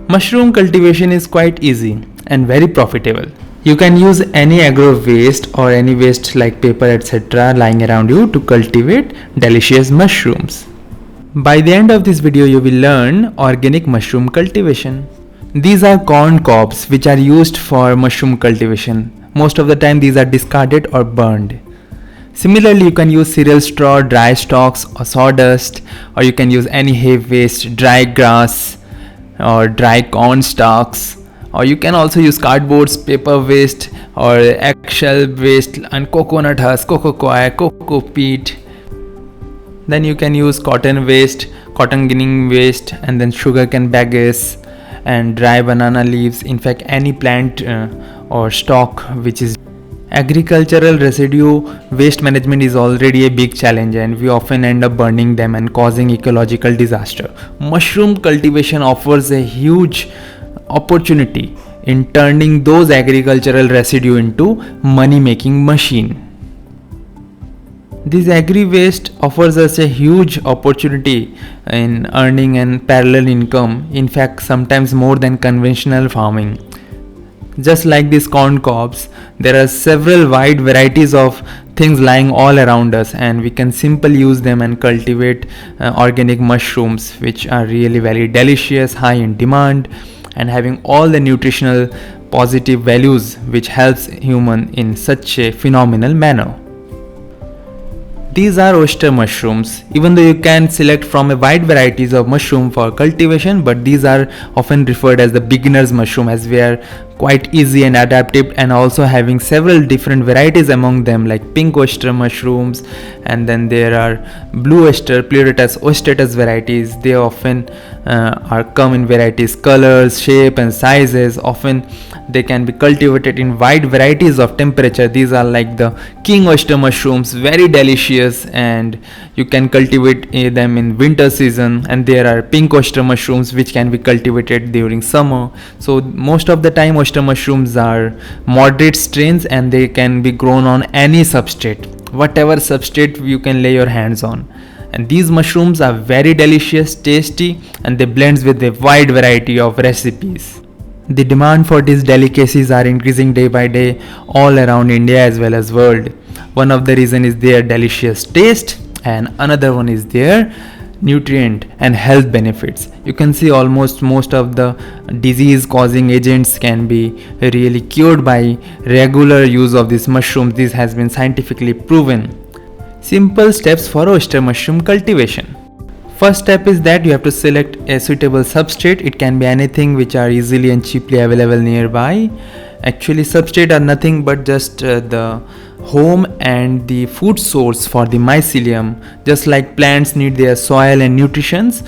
Mushroom cultivation is quite easy and very profitable. You can use any agro waste or any waste like paper etc. lying around you to cultivate delicious mushrooms. By the end of this video you will learn organic mushroom cultivation. These are corn cobs which are used for mushroom cultivation. Most of the time these are discarded or burned. Similarly, you can use cereal straw, dry stalks or sawdust, or you can use any hay waste, dry grass or dry corn stalks, or you can also use cardboards, paper waste or eggshell waste and coconut husk, cocoa coir, cocoa peat. Then you can use cotton waste, cotton ginning waste, and then sugarcane bagasse and dry banana leaves. In fact, any plant or stalk which is agricultural residue waste management is already a big challenge, and we often end up burning them and causing ecological disaster. Mushroom cultivation offers a huge opportunity in turning those agricultural residue into money making machine. This agri waste offers us a huge opportunity in earning and parallel income, in fact sometimes more than conventional farming. Just like these corn cobs, there are several wide varieties of things lying all around us, and we can simply use them and cultivate organic mushrooms which are really very delicious, high in demand and having all the nutritional positive values which helps human in such a phenomenal manner. These are oyster mushrooms. Even though you can select from a wide varieties of mushroom for cultivation, but these are often referred as the beginner's mushroom, as we are quite easy and adaptive, and also having several different varieties among them like pink oyster mushrooms, and then there are blue oyster, Pleurotus, ostreatus varieties. They often are come in varieties, colors, shape and sizes. Often they can be cultivated in wide varieties of temperature. These are like the king oyster mushrooms, very delicious, and you can cultivate them in winter season. And there are pink oyster mushrooms which can be cultivated during summer. So most of the time oyster mushrooms are moderate strains and they can be grown on any substrate, whatever substrate you can lay your hands on. And these mushrooms are very delicious, tasty, and they blend with a wide variety of recipes. The demand for these delicacies are increasing day by day all around India as well as world. One of the reason is their delicious taste, and another one is their nutrient and health benefits. You can see almost most of the disease causing agents can be really cured by regular use of this mushroom. This has been scientifically proven. Simple steps for oyster mushroom cultivation. First step is that you have to select a suitable substrate. It can be anything which are easily and cheaply available nearby. Actually, substrate are nothing but just the home and the food source for the mycelium. Just like plants need their soil and nutritions,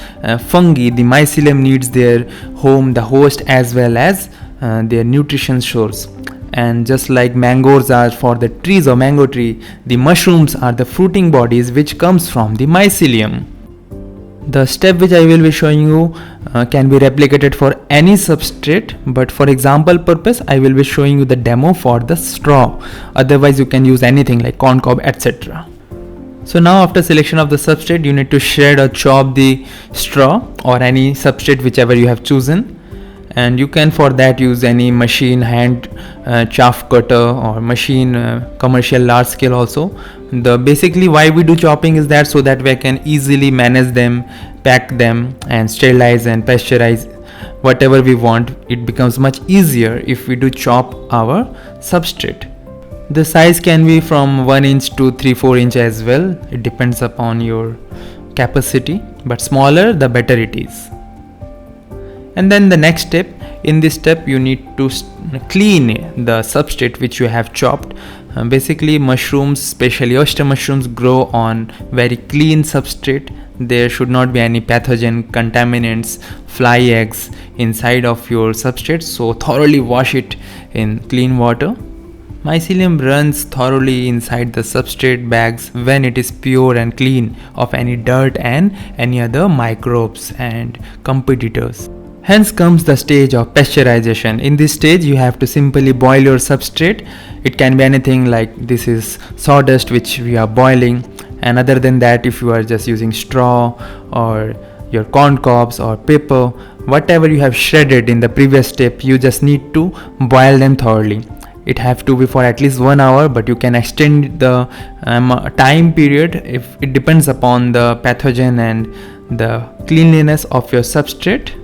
fungi, the mycelium needs their home, the host, as well as their nutrition source. And just like mangoes are for the trees or mango tree, the mushrooms are the fruiting bodies which comes from the mycelium. The step which I will be showing you can be replicated for any substrate, but for example purpose I will be showing you the demo for the straw. Otherwise you can use anything like corn cob etc. So now after selection of the substrate, you need to shred or chop the straw or any substrate whichever you have chosen. And you can for that use any machine, hand chaff cutter, or machine commercial large scale also. The basically why we do chopping is that so that we can easily manage them, pack them and sterilize and pasteurize whatever we want. It becomes much easier if we do chop our substrate. The size can be from 1 inch to 3-4 inch as well. It depends upon your capacity, but smaller the better it is. And then the next step, in this step you need to clean the substrate which you have chopped. Basically mushrooms, especially oyster mushrooms, grow on very clean substrate. There should not be any pathogen, contaminants, fly eggs inside of your substrate, so thoroughly wash it in clean water. Mycelium runs thoroughly inside the substrate bags when it is pure and clean of any dirt and any other microbes and competitors. Hence comes the stage of pasteurization. In this stage you have to simply boil your substrate. It can be anything like this is sawdust which we are boiling, and other than that if you are just using straw or your corn cobs or paper, whatever you have shredded in the previous step, you just need to boil them thoroughly. It have to be for at least 1 hour, but you can extend the time period if it depends upon the pathogen and the cleanliness of your substrate.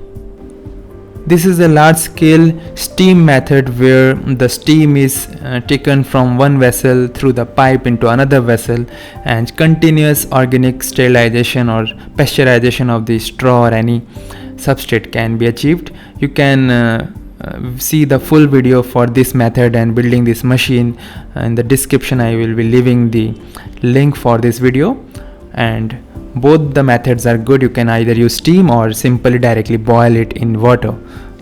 This is a large scale steam method where the steam is taken from one vessel through the pipe into another vessel, and continuous organic sterilization or pasteurization of the straw or any substrate can be achieved. You can see the full video for this method and building this machine. In the description I will be leaving the link for this video, and both the methods are good. You can either use steam or simply directly boil it in water.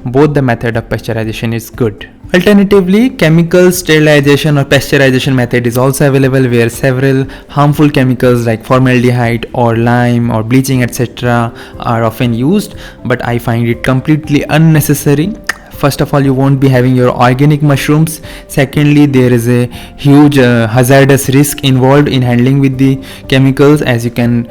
Both the method of pasteurization is good. Alternatively, chemical sterilization or pasteurization method is also available, where several harmful chemicals like formaldehyde or lime or bleaching etc. are often used, but I find it completely unnecessary. First of all, you won't be having your organic mushrooms. Secondly, there is a huge hazardous risk involved in handling with the chemicals, as you can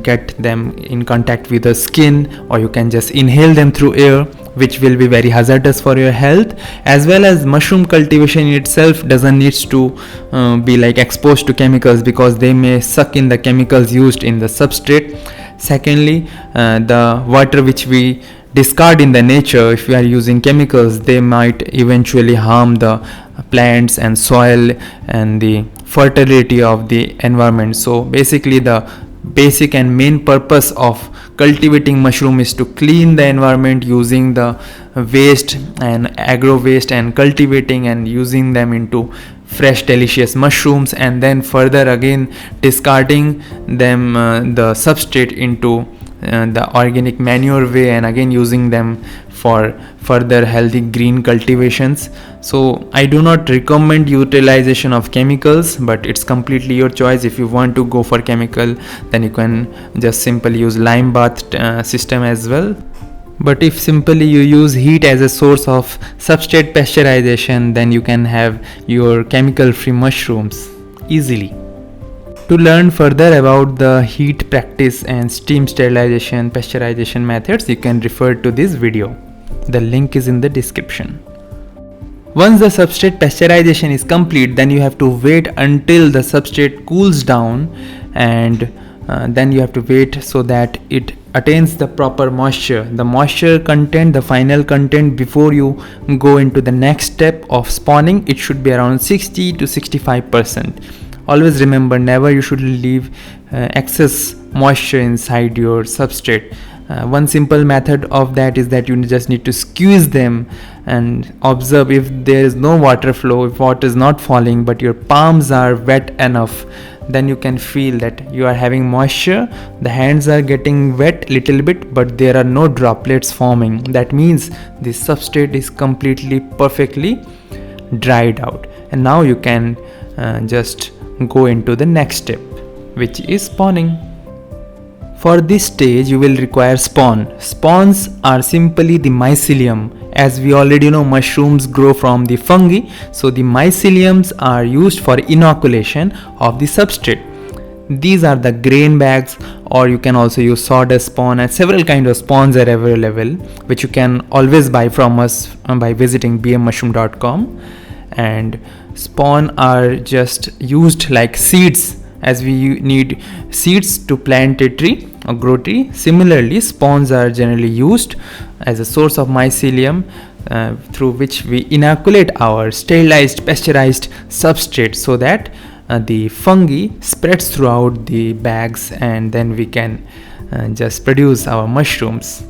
get them in contact with the skin, or you can just inhale them through air, which will be very hazardous for your health. As well as mushroom cultivation in itself doesn't need to be like exposed to chemicals, because they may suck in the chemicals used in the substrate. Secondly, the water which we discard in the nature, if we are using chemicals, they might eventually harm the plants and soil and the fertility of the environment. So basically the basic and main purpose of cultivating mushroom is to clean the environment using the waste and agro waste, and cultivating and using them into fresh delicious mushrooms, and then further again discarding them the substrate into the organic manure way, and again using them for further healthy green cultivations. So I do not recommend utilization of chemicals, but it's completely your choice. If you want to go for chemical, then you can just simply use lime bath system as well. But if simply you use heat as a source of substrate pasteurization, then you can have your chemical free mushrooms easily. To learn further about the heat practice and steam sterilization pasteurization methods, you can refer to this video. The link is in the description. Once the substrate pasteurization is complete, then you have to wait until the substrate cools down, and then you have to wait so that it attains the proper moisture. The moisture content, the final content before you go into the next step of spawning, it should be around 60 to 65%. Always remember, never you should leave excess moisture inside your substrate. One simple method of that is that you just need to squeeze them and observe if there is no water flow, if water is not falling, but your palms are wet enough, then you can feel that you are having moisture. The hands are getting wet little bit, but there are no droplets forming. That means the substrate is completely perfectly dried out, and now you can just go into the next step, which is spawning. For this stage you will require spawn. Spawns are simply the mycelium. As we already know, mushrooms grow from the fungi, so the myceliums are used for inoculation of the substrate. These are the grain bags, or you can also use sawdust spawn, and several kinds of spawns are available, which you can always buy from us by visiting bmmushroom.com. And spawn are just used like seeds, as we need seeds to plant a tree or grow tree. Similarly, spawns are generally used as a source of mycelium through which we inoculate our sterilized pasteurized substrate, so that the fungi spreads throughout the bags, and then we can just produce our mushrooms.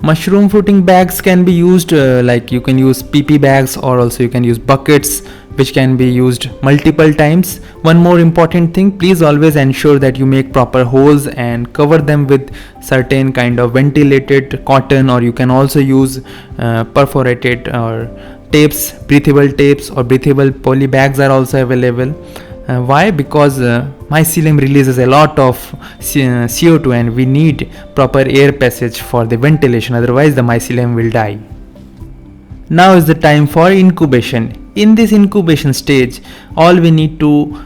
Mushroom fruiting bags can be used like you can use PP bags, or also you can use buckets, which can be used multiple times. One more important thing, please always ensure that you make proper holes and cover them with certain kind of ventilated cotton, or you can also use perforated or tapes, breathable tapes, or breathable poly bags are also available. Why? Because mycelium releases a lot of CO2, and we need proper air passage for the ventilation, otherwise the mycelium will die. Now is the time for incubation. In this incubation stage, all we need to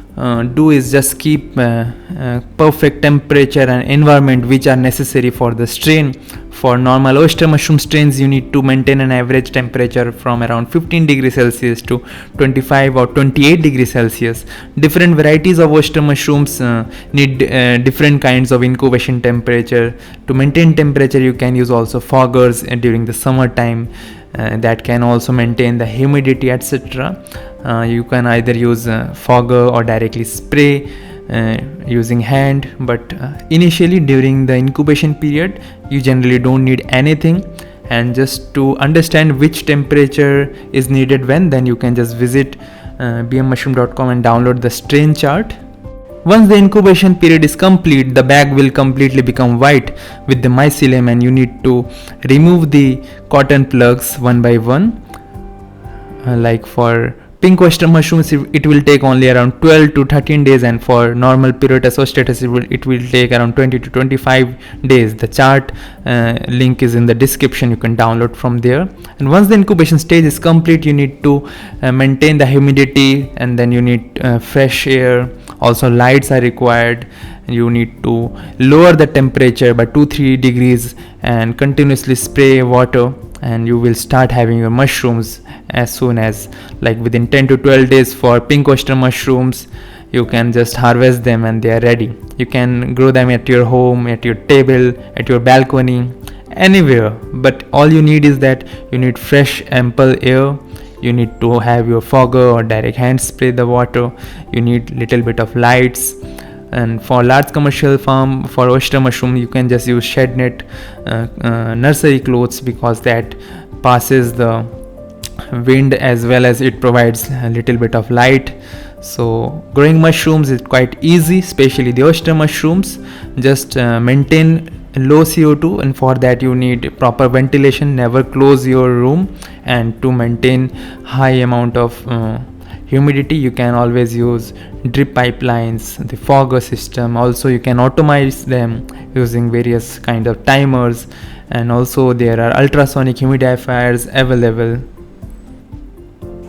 do is just keep perfect temperature and environment which are necessary for the strain For normal oyster mushroom strains, you need to maintain an average temperature from around 15 degrees Celsius to 25 or 28 degrees Celsius. Different varieties of oyster mushrooms need different kinds of incubation temperature. To maintain temperature, you can use also foggers during the summer time that can also maintain the humidity, etc. You can either use fogger or directly spray using hand, but initially during the incubation period you generally don't need anything. And just to understand which temperature is needed when, then you can just visit bmmushroom.com and download the strain chart. Once the incubation period is complete, the bag will completely become white with the mycelium, and you need to remove the cotton plugs one by one. Like for pink oyster mushrooms, it will take only around 12 to 13 days, and for normal Pleurotus ostreatus it will take around 20 to 25 days. The chart link is in the description, you can download from there. And once the incubation stage is complete, you need to maintain the humidity, and then you need fresh air. Also lights are required. You need to lower the temperature by 2-3 degrees and continuously spray water, and you will start having your mushrooms as soon as, like within 10 to 12 days. For pink oyster mushrooms, you can just harvest them and they are ready. You can grow them at your home, at your table, at your balcony, anywhere. But all you need is that you need fresh ample air. You need to have your fogger or direct hand spray the water. You need little bit of lights. And for large commercial farm for oyster mushroom, you can just use shed net nursery clothes, because that passes the wind as well as it provides a little bit of light. So growing mushrooms is quite easy, especially the oyster mushrooms. Just maintain low CO2, and for that you need proper ventilation. Never close your room, and to maintain high amount of humidity, you can always use drip pipelines, the fogger system. Also you can automate them using various kind of timers, and also there are ultrasonic humidifiers available.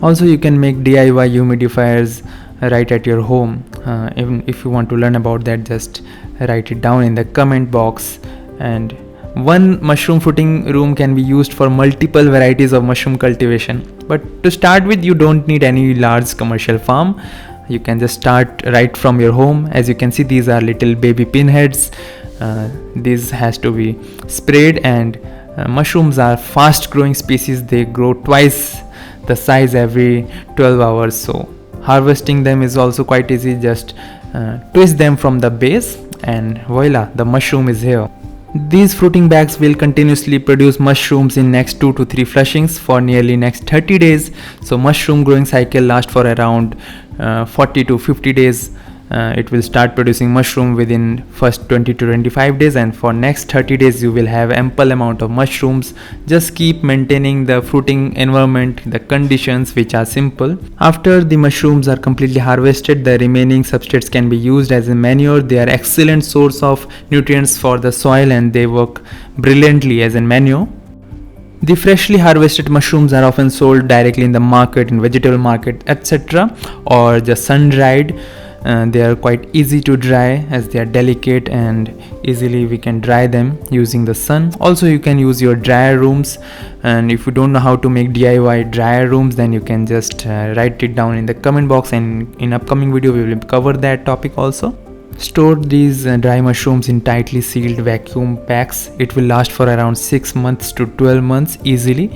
Also you can make DIY humidifiers right at your home. Even if you want to learn about that, just write it down in the comment box. And one mushroom fruiting room can be used for multiple varieties of mushroom cultivation. But to start with, you don't need any large commercial farm. You can just start right from your home. As you can see, these are little baby pinheads. This has to be sprayed, and mushrooms are fast growing species. They grow twice the size every 12 hours. So harvesting them is also quite easy. Just twist them from the base, and voila, the mushroom is here. These fruiting bags will continuously produce mushrooms in next 2 to 3 flushings for nearly next 30 days. So mushroom growing cycle lasts for around 40 to 50 days. It will start producing mushroom within first 20 to 25 days, and for next 30 days you will have ample amount of mushrooms. Just keep maintaining the fruiting environment, the conditions which are simple. After the mushrooms are completely harvested, the remaining substrates can be used as a manure. They are excellent source of nutrients for the soil, and they work brilliantly as a manure. The freshly harvested mushrooms are often sold directly in the market, in vegetable market, etc., or just sun dried. They are quite easy to dry as they are delicate, and easily we can dry them using the sun. Also you can use your dryer rooms, and if you don't know how to make DIY dryer rooms, then you can just write it down in the comment box, and in upcoming video we will cover that topic also. Store these dry mushrooms in tightly sealed vacuum packs. It will last for around 6 months to 12 months easily.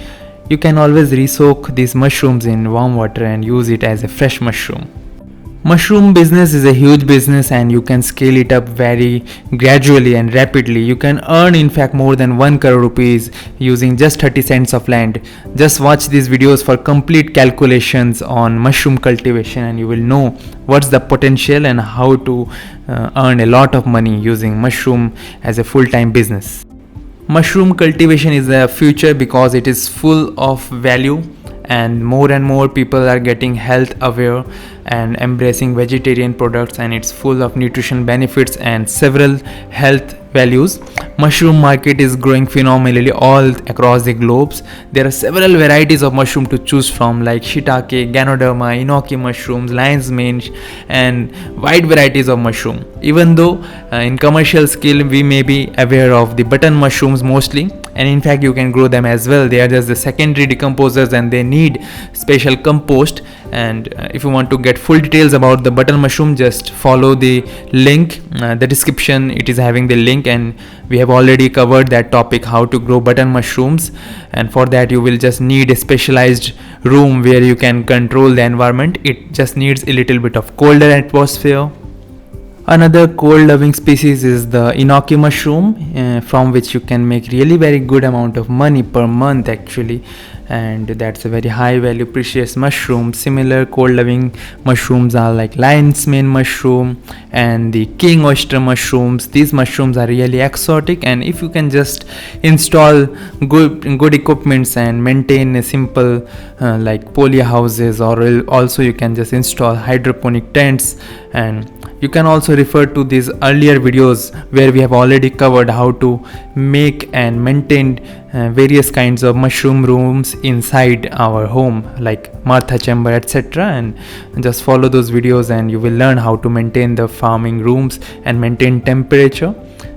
You can always re-soak these mushrooms in warm water and use it as a fresh mushroom. Mushroom business is a huge business, and you can scale it up very gradually and rapidly. You can earn in fact more than 1 crore rupees using just 30 cents of land. Just watch these videos for complete calculations on mushroom cultivation, and you will know what's the potential and how to earn a lot of money using mushroom as a full-time business. Mushroom cultivation is the future because it is full of value, and more people are getting health aware and embracing vegetarian products, and it's full of nutrition benefits and several health values. Mushroom market is growing phenomenally all across the globes. There are several varieties of mushroom to choose from, like shiitake, ganoderma, enoki mushrooms, lion's mane, and wide varieties of mushroom. Even though in commercial scale we may be aware of the button mushrooms mostly, and in fact you can grow them as well. They are just the secondary decomposers and they need special compost. And if you want to get full details about the button mushroom, just follow the link, the description, it is having the link, and we have already covered that topic, how to grow button mushrooms. And for that you will just need a specialized room where you can control the environment. It just needs a little bit of colder atmosphere. Another cold loving species is the enoki mushroom, from which you can make really very good amount of money per month actually, and that's a very high value precious mushroom. Similar cold loving mushrooms are like lion's mane mushroom and the king oyster mushrooms. These mushrooms are really exotic, and if you can just install good equipments and maintain a simple like poly houses, or also you can just install hydroponic tents. And you can also refer to these earlier videos where we have already covered how to make and maintain various kinds of mushroom rooms inside our home, like Martha chamber, etc. And just follow those videos and you will learn how to maintain the farming rooms and maintain temperature,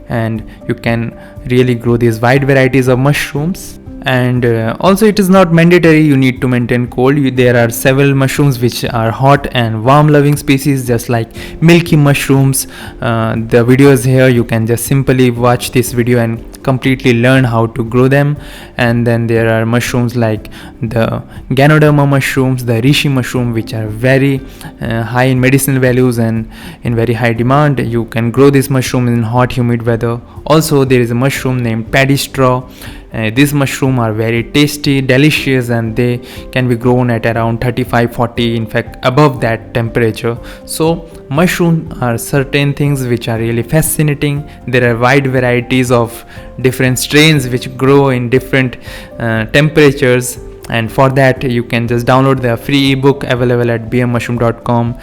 and you can really grow these wide varieties of mushrooms. And also it is not mandatory you need to maintain cold. There are several mushrooms which are hot and warm loving species, just like milky mushrooms. The video is here, you can just simply watch this video and completely learn how to grow them. And then there are mushrooms like the Ganoderma mushrooms, the reishi mushroom, which are very high in medicinal values and in very high demand. You can grow this mushroom in hot humid weather. Also there is a mushroom named paddy straw. These mushrooms are very tasty, delicious, and they can be grown at around 35-40, in fact above that temperature. So mushrooms are certain things which are really fascinating. There are wide varieties of different strains which grow in different temperatures, and for that you can just download the free ebook available at bmmushroom.com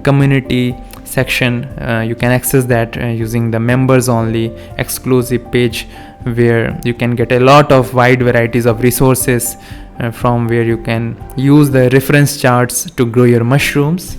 community section. You can access that using the members only exclusive page, where you can get a lot of wide varieties of resources from where you can use the reference charts to grow your mushrooms.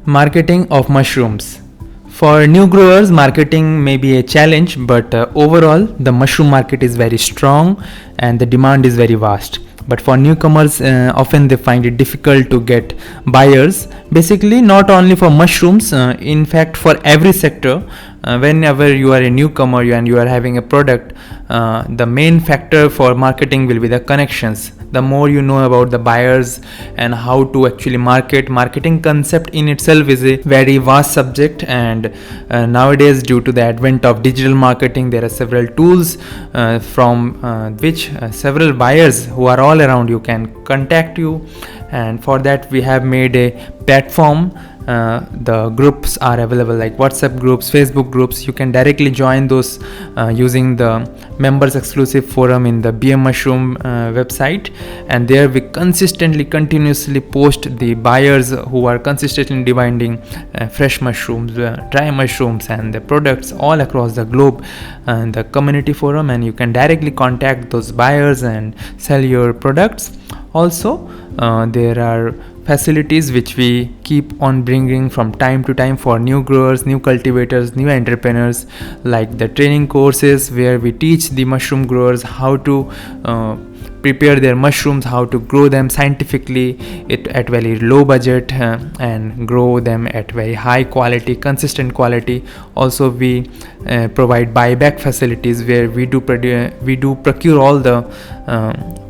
Marketing of mushrooms. For new growers, marketing may be a challenge, but overall the mushroom market is very strong and the demand is very vast. But for newcomers, often they find it difficult to get buyers. Basically, not only for mushrooms, in fact for every sector. Whenever you are a newcomer and you are having a product, the main factor for marketing will be the connections. The more you know about the buyers and how to actually marketing concept in itself is a very vast subject. And nowadays, due to the advent of digital marketing, there are several tools from which several buyers who are all around you can contact you. And for that we have made a platform. The groups are available like WhatsApp groups, Facebook groups. You can directly join those using the members exclusive forum in the BM Mushroom website, and there we continuously post the buyers who are consistently demanding fresh mushrooms, dry mushrooms, and the products all across the globe in the community forum, and you can directly contact those buyers and sell your products. Also there are facilities which we keep on bringing from time to time for new growers, new cultivators, new entrepreneurs, like the training courses where we teach the mushroom growers how to prepare their mushrooms, how to grow them scientifically at very low budget and grow them at very high quality, consistent quality. Also we provide buyback facilities where we do procure all the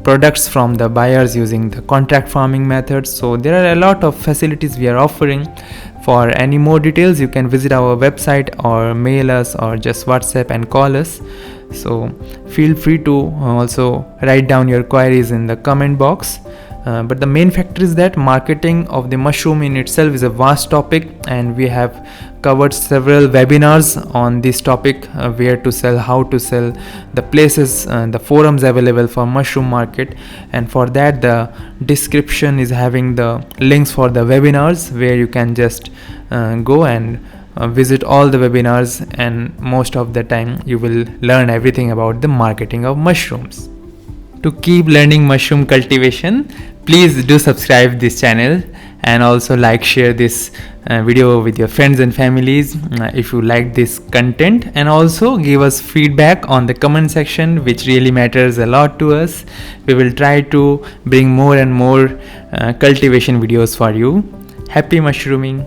products from the buyers using the contract farming methods. So there are a lot of facilities we are offering. For any more details, you can visit our website or mail us or just WhatsApp and call us. So feel free to also write down your queries in the comment box. But the main factor is that marketing of the mushroom in itself is a vast topic, and we have covered several webinars on this topic, where to sell, how to sell, the places, the forums available for mushroom market. And for that the description is having the links for the webinars where you can just go and visit all the webinars, and most of the time you will learn everything about the marketing of mushrooms. To keep learning mushroom cultivation, please do subscribe this channel and also like, share this video with your friends and families if you like this content, and also give us feedback on the comment section, which really matters a lot to us. We will try to bring more and more cultivation videos for you. Happy mushrooming.